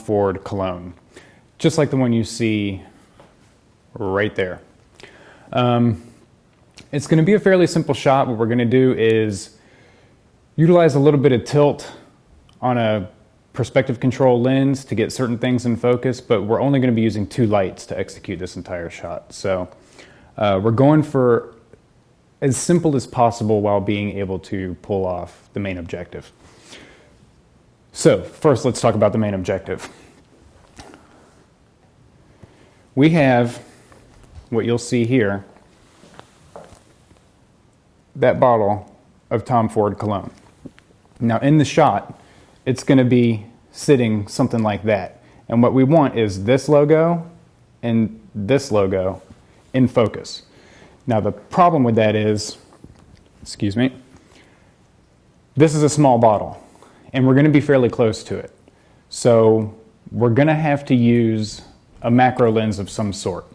Ford cologne, just like the one you see right there. It's going to be a fairly simple shot. What we're going to do is utilize a little bit of tilt on a perspective control lens to get certain things in focus, but we're only going to be using 2 lights to execute this entire shot. So we're going for as simple as possible while being able to pull off the main objective. So first, let's talk about the main objective. We have what you'll see here, that bottle of Tom Ford cologne. Now in the shot, it's going to be sitting something like that. And what we want is this logo and this logo in focus. Now the problem with that is, excuse me, this is a small bottle and we're going to be fairly close to it. So we're going to have to use a macro lens of some sort.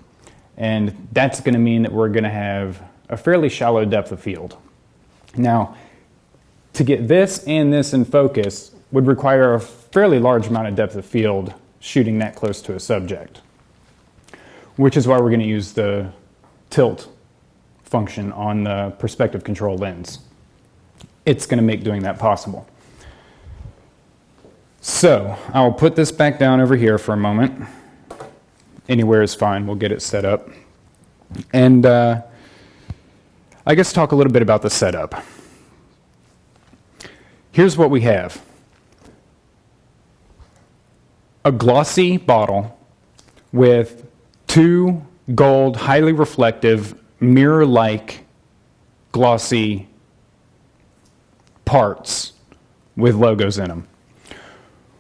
And that's going to mean that we're going to have a fairly shallow depth of field. Now, to get this and this in focus would require a fairly large amount of depth of field shooting that close to a subject, which is why we're going to use the tilt function on the perspective control lens. It's going to make doing that possible. So I'll put this back down over here for a moment. Anywhere is fine. We'll get it set up. And I guess talk a little bit about the setup. Here's what we have. A glossy bottle with 2 gold, highly reflective, mirror-like glossy parts with logos in them.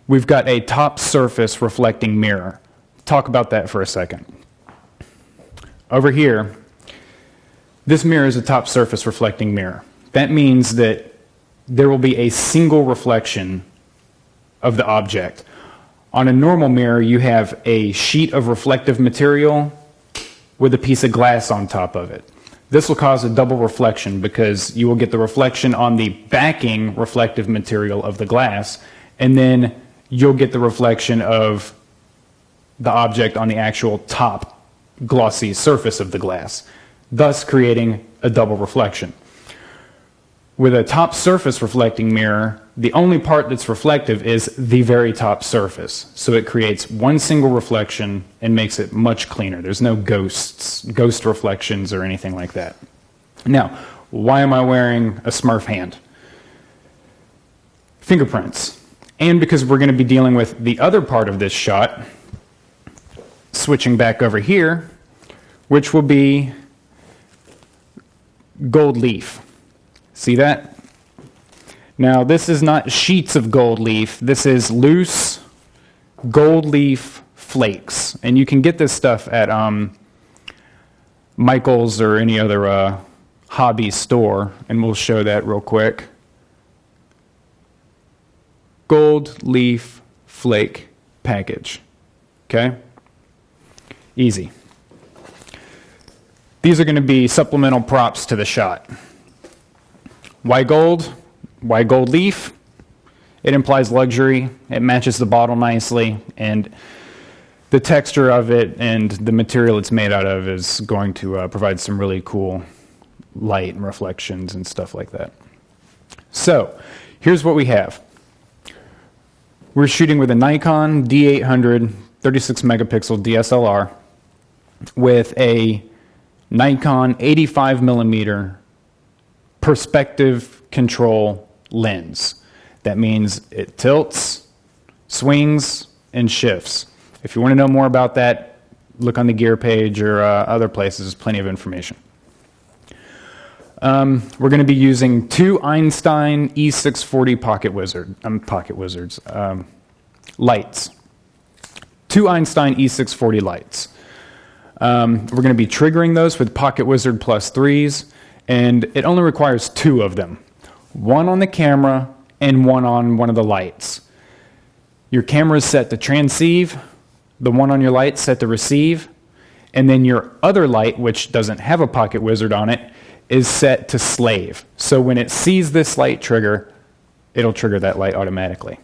We've got a top surface reflecting mirror. Talk about that for a second. Over here, this mirror is a top surface reflecting mirror. That means that there will be a single reflection of the object. On a normal mirror, you have a sheet of reflective material with a piece of glass on top of it. This will cause a double reflection because you will get the reflection on the backing reflective material of the glass, and then you'll get the reflection of the object on the actual top glossy surface of the glass, thus creating a double reflection. With a top surface reflecting mirror, the only part that's reflective is the very top surface. So it creates one single reflection and makes it much cleaner. There's no ghost reflections or anything like that. Now, why am I wearing a Smurf hand? Fingerprints. And because we're going to be dealing with the other part of this shot, switching back over here, which will be gold leaf. See that? Now, this is not sheets of gold leaf. This is loose gold leaf flakes. And you can get this stuff at Michael's or any other hobby store. And we'll show that real quick. Gold leaf flake package. Okay? Easy. These are going to be supplemental props to the shot. Why gold? Why gold leaf? It implies luxury. It matches the bottle nicely, and the texture of it and the material it's made out of is going to provide some really cool light and reflections and stuff like that. So, here's what we have. We're shooting with a Nikon D800 36 megapixel DSLR with a Nikon 85 millimeter perspective control lens. That means it tilts, swings, and shifts. If you want to know more about that, look on the gear page or other places. There's plenty of information. We're going to be using 2 Einstein E640 Pocket Wizards lights. 2 Einstein E640 lights. We're going to be triggering those with Pocket Wizard Plus 3s, and it only requires 2 of them. 1 on the camera and 1 on one of the lights. Your camera is set to transceive, the one on your light set to receive, and then your other light, which doesn't have a Pocket Wizard on it, is set to slave. So when it sees this light trigger, it'll trigger that light automatically.